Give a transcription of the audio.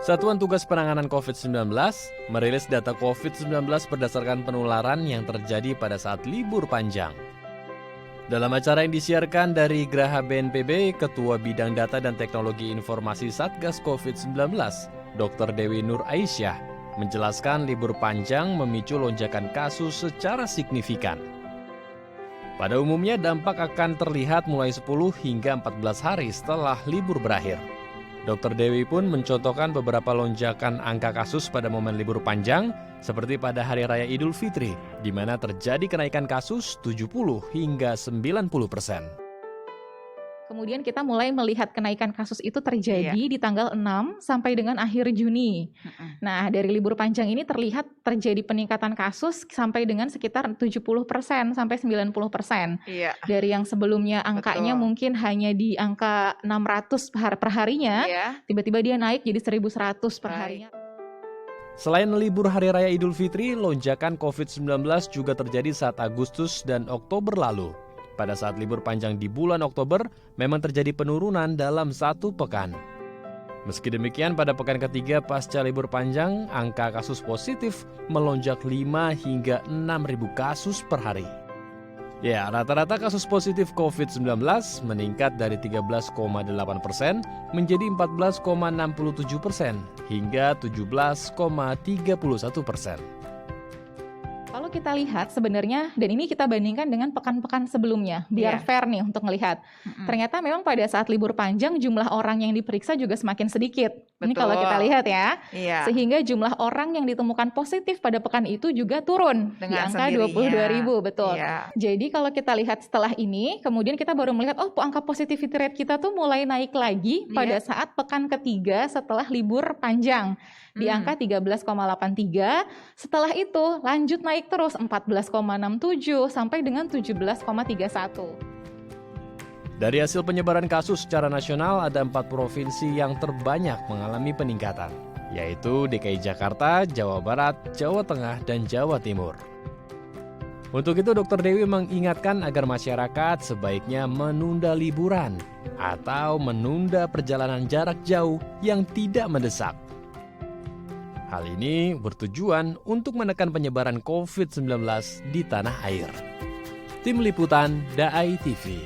Satuan Tugas Penanganan COVID-19 merilis data COVID-19 berdasarkan penularan yang terjadi pada saat libur panjang. Dalam acara yang disiarkan dari Graha BNPB, Ketua Bidang Data dan Teknologi Informasi Satgas COVID-19, Dr. Dewi Nur Aisyah, menjelaskan libur panjang memicu lonjakan kasus secara signifikan. Pada umumnya dampak akan terlihat mulai 10 hingga 14 hari setelah libur berakhir. Dr. Dewi pun mencontohkan beberapa lonjakan angka kasus pada momen libur panjang, seperti pada Hari Raya Idul Fitri, di mana terjadi kenaikan kasus 70 hingga 90%. Kemudian kita mulai melihat kenaikan kasus itu terjadi di tanggal 6 sampai dengan akhir Juni. Nah, dari libur panjang ini terlihat terjadi peningkatan kasus sampai dengan sekitar 70% sampai 90%. Iya. Dari yang sebelumnya angkanya mungkin hanya di angka 600 per harinya, tiba-tiba dia naik jadi 1.100 per harinya. Selain libur Hari Raya Idul Fitri, lonjakan COVID-19 juga terjadi saat Agustus dan Oktober lalu. Pada saat libur panjang di bulan Oktober, memang terjadi penurunan dalam 1 pekan. Meski demikian, pada pekan ketiga pasca libur panjang, angka kasus positif melonjak 5 hingga 6.000 kasus per hari. Ya, rata-rata kasus positif COVID-19 meningkat dari 13,8% menjadi 14,67% hingga 17,31%. Kalau kita lihat sebenarnya, dan ini kita bandingkan dengan pekan-pekan sebelumnya, biar fair nih untuk melihat. Ternyata memang pada saat libur panjang jumlah orang yang diperiksa juga semakin sedikit. Ini kalau kita lihat ya. Sehingga jumlah orang yang ditemukan positif pada pekan itu juga turun di angka 22.000, betul. Jadi kalau kita lihat setelah ini, kemudian kita baru melihat, oh angka positivity rate kita tuh mulai naik lagi pada saat pekan ketiga setelah libur panjang. Di angka 13,83, setelah itu lanjut naik terus 14,67 sampai dengan 17,31. Dari hasil penyebaran kasus secara nasional, ada 4 provinsi yang terbanyak mengalami peningkatan, yaitu DKI Jakarta, Jawa Barat, Jawa Tengah, dan Jawa Timur. Untuk itu, Dr. Dewi mengingatkan agar masyarakat sebaiknya menunda liburan atau menunda perjalanan jarak jauh yang tidak mendesak. Hal ini bertujuan untuk menekan penyebaran COVID-19 di tanah air. Tim Liputan DAI TV.